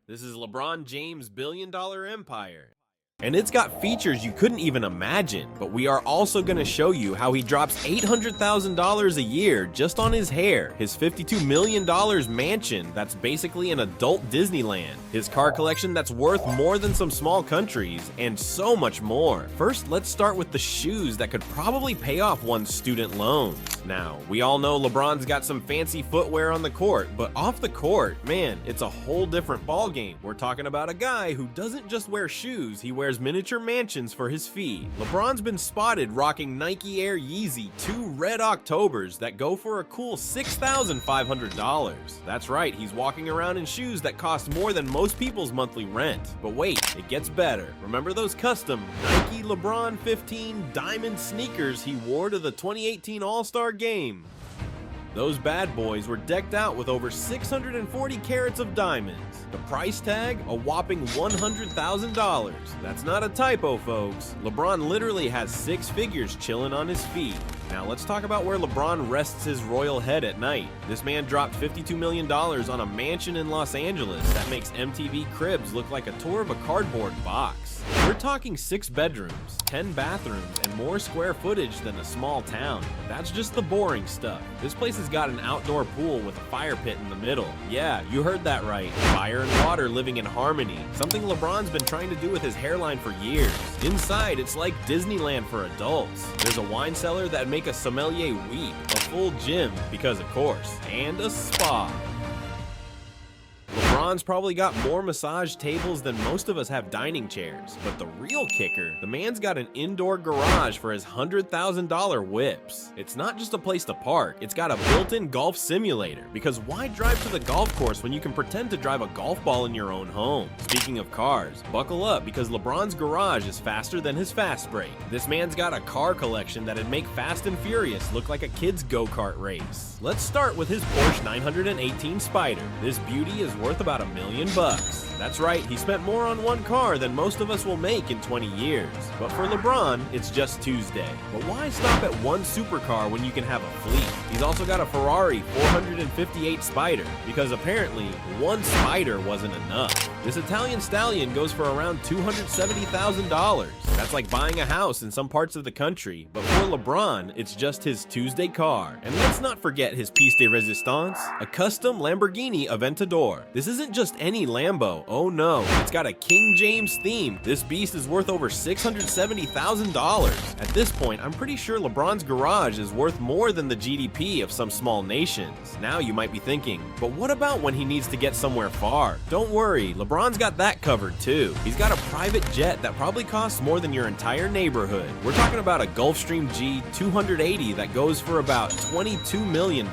This is LeBron James' billion-dollar empire. And it's got features you couldn't even imagine, but we are also going to show you how he drops $800,000 a year just on his hair, his $52 million mansion that's basically an adult Disneyland, his car collection that's worth more than some small countries, and so much more. First, let's start with the shoes that could probably pay off one's student loans. Now, we all know LeBron's got some fancy footwear on the court, but off the court, man, it's a whole different ballgame. We're talking about a guy who doesn't just wear shoes, he wears miniature mansions for his feet. LeBron's been spotted rocking Nike Air Yeezy 2 Red Octobers that go for a cool $6,500. That's right, he's walking around in shoes that cost more than most people's monthly rent. But wait, it gets better. Remember those custom Nike LeBron 15 diamond sneakers he wore to the 2018 All-Star Game? Those bad boys were decked out with over 640 carats of diamonds. The price tag, a whopping $100,000. That's not a typo, folks. LeBron literally has six figures chilling on his feet. Now let's talk about where LeBron rests his royal head at night. This man dropped $52 million on a mansion in Los Angeles that makes MTV Cribs look like a tour of a cardboard box. We're talking 6 bedrooms, 10 bathrooms, and more square footage than a small town. That's just the boring stuff. This place has got an outdoor pool with a fire pit in the middle. Yeah, you heard that right. Fire and water living in harmony. Something LeBron's been trying to do with his hairline for years. Inside, it's like Disneyland for adults. There's a wine cellar that'd make a sommelier weep, a full gym, because of course, and a spa. LeBron's probably got more massage tables than most of us have dining chairs, but the real kicker, the man's got an indoor garage for his $100,000 whips. It's not just a place to park, it's got a built-in golf simulator, because why drive to the golf course when you can pretend to drive a golf ball in your own home? Speaking of cars, buckle up because LeBron's garage is faster than his fast break. This man's got a car collection that'd make Fast and Furious look like a kid's go-kart race. Let's start with his Porsche 918 Spider. This beauty is worth about $1 million. That's right, he spent more on one car than most of us will make in 20 years. But for LeBron, it's just Tuesday. But why stop at one supercar when you can have a fleet? He's also got a Ferrari 458 Spider, because apparently one Spider wasn't enough. This Italian stallion goes for around $270,000. That's like buying a house in some parts of the country. But for LeBron, it's just his Tuesday car. And let's not forget his piece de resistance, a custom Lamborghini Aventador. This isn't just any Lambo. Oh no, it's got a King James theme. This beast is worth over $670,000. At this point, I'm pretty sure LeBron's garage is worth more than the GDP of some small nations. Now you might be thinking, but what about when he needs to get somewhere far? Don't worry, LeBron's got that covered too. He's got a private jet that probably costs more than your entire neighborhood. We're talking about a Gulfstream G 280 that goes for about $22 million.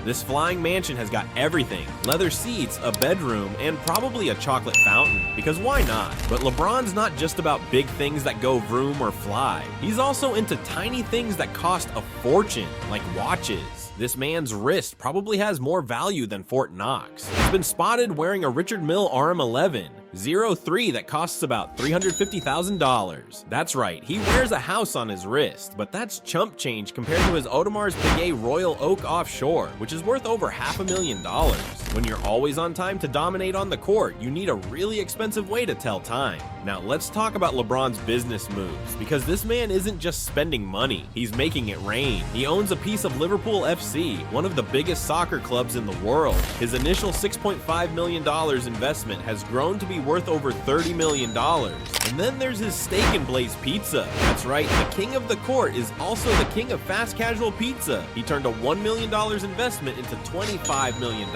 This flying mansion has got everything: leather seats, a bedroom, and probably a chocolate fountain, because why not? But LeBron's not just about big things that go vroom or fly. He's also into tiny things that cost a fortune, like watches. This man's wrist probably has more value than Fort Knox. He's been spotted wearing a Richard Mille RM11 03 that costs about $350,000. That's right, he wears a house on his wrist, but that's chump change compared to his Audemars Piguet Royal Oak Offshore, which is worth over $500,000. When you're always on time to dominate on the court, you need a really expensive way to tell time. Now let's talk about LeBron's business moves, because this man isn't just spending money, he's making it rain. He owns a piece of Liverpool FC, one of the biggest soccer clubs in the world. His initial $6.5 million investment has grown to be worth over $30 million. And then there's his Steak and Blaze Pizza. That's right, the king of the court is also the king of fast casual pizza. He turned a $1 million investment into $25 million.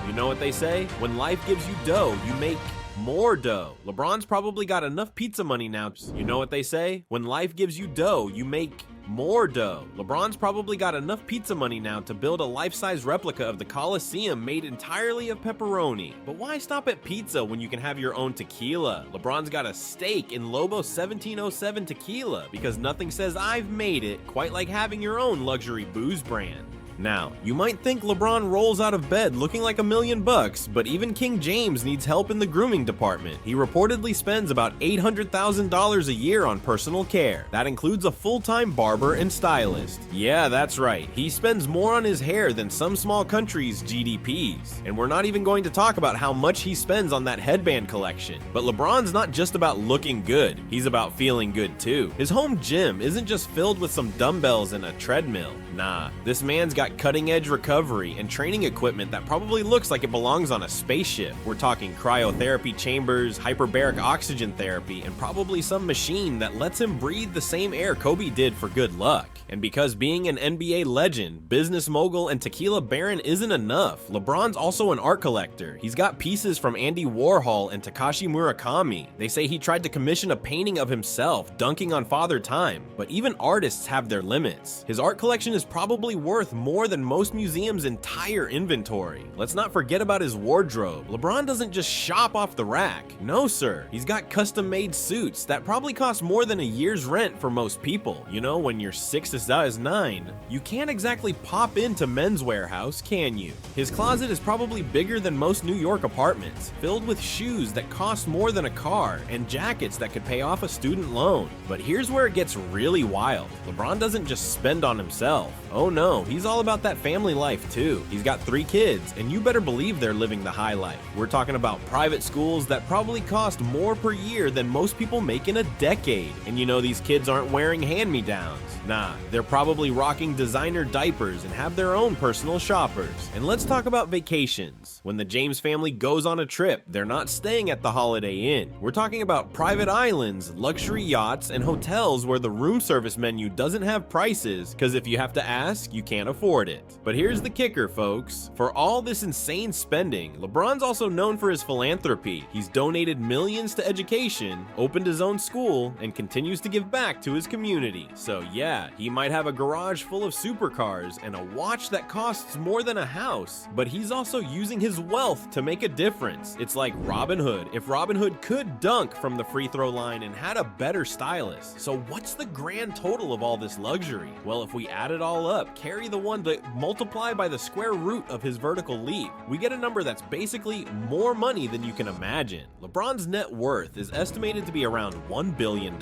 You know what they say? When life gives you dough, you make more dough. LeBron's probably got enough pizza money now. You know what they say? When life gives you dough, you make more dough. LeBron's probably got enough pizza money now to build a life-size replica of the Coliseum made entirely of pepperoni. But why stop at pizza when you can have your own tequila? LeBron's got a stake in Lobo 1707 tequila, because nothing says I've made it quite like having your own luxury booze brand. Now, you might think LeBron rolls out of bed looking like $1 million bucks, but even King James needs help in the grooming department. He reportedly spends about $800,000 a year on personal care. That includes a full-time barber and stylist. Yeah, that's right. He spends more on his hair than some small countries' GDPs. And we're not even going to talk about how much he spends on that headband collection. But LeBron's not just about looking good. He's about feeling good too. His home gym isn't just filled with some dumbbells and a treadmill. Nah, this man's got cutting-edge recovery and training equipment that probably looks like it belongs on a spaceship. We're talking cryotherapy chambers, hyperbaric oxygen therapy, and probably some machine that lets him breathe the same air Kobe did for good luck. And because being an NBA legend, business mogul, and tequila baron isn't enough, LeBron's also an art collector. He's got pieces from Andy Warhol and Takashi Murakami. They say he tried to commission a painting of himself dunking on Father Time, but even artists have their limits. His art collection is probably worth more than most museums' entire inventory. Let's not forget about his wardrobe. LeBron doesn't just shop off the rack. No sir, he's got custom-made suits that probably cost more than a year's rent for most people. You know, when you're 6 to size 9, you can't exactly pop into Men's Warehouse, can you? His closet is probably bigger than most New York apartments, filled with shoes that cost more than a car and jackets that could pay off a student loan. But here's where it gets really wild. LeBron doesn't just spend on himself. Oh no, he's all about that family life too. He's got 3 kids, and you better believe they're living the high life. We're talking about private schools that probably cost more per year than most people make in a decade. And you know these kids aren't wearing hand-me-downs. Nah, they're probably rocking designer diapers and have their own personal shoppers. And let's talk about vacations. When the James family goes on a trip, they're not staying at the Holiday Inn. We're talking about private islands, luxury yachts, and hotels where the room service menu doesn't have prices, because if you have to ask, you can't afford it. But here's the kicker, folks. For all this insane spending, LeBron's also known for his philanthropy. He's donated millions to education, opened his own school, and continues to give back to his community. So yeah, he might have a garage full of supercars and a watch that costs more than a house, but he's also using his wealth to make a difference. It's like Robin Hood. If Robin Hood could dunk from the free throw line and had a better stylist. So what's the grand total of all this luxury? Well, if we add it all up, carry the one to multiply by the square root of his vertical leap, we get a number that's basically more money than you can imagine. LeBron's net worth is estimated to be around $1 billion.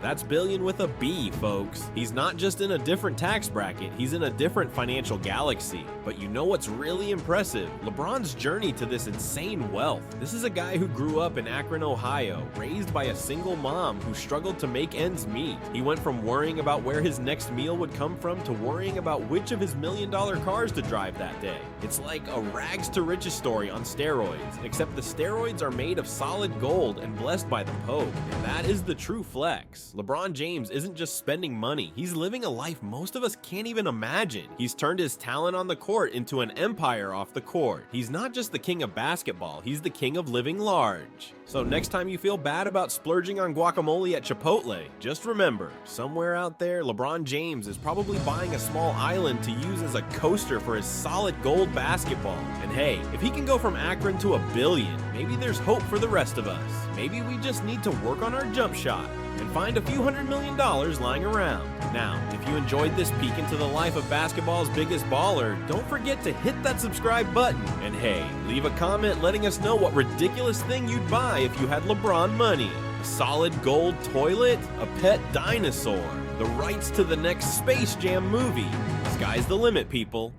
That's billion with a B, folks. He's not just in a different tax bracket, he's in a different financial galaxy. But you know what's really impressive? LeBron's journey to this insane wealth. This is a guy who grew up in Akron, Ohio, raised by a single mom who struggled to make ends meet. He went from worrying about where his next meal would come from to worrying about which of his $1 million cars to drive that day. It's like a rags to riches story on steroids, except the steroids are made of solid gold and blessed by the Pope. And that is the true flex. LeBron James isn't just spending money, he's living a life most of us can't even imagine. He's turned his talent on the court into an empire off the court. He's not just the king of basketball, he's the king of living large. So next time you feel bad about splurging on guacamole at Chipotle, just remember, somewhere out there, LeBron James is probably buying a small island to use as a coaster for his solid gold basketball. And hey, if he can go from Akron to $1 billion, maybe there's hope for the rest of us. Maybe we just need to work on our jump shot and find a few $100 million lying around. Now, if you enjoyed this peek into the life of basketball's biggest baller, don't forget to hit that subscribe button. And hey, leave a comment letting us know what ridiculous thing you'd buy if you had LeBron money. A solid gold toilet? A pet dinosaur? The rights to the next Space Jam movie? Sky's the limit, people.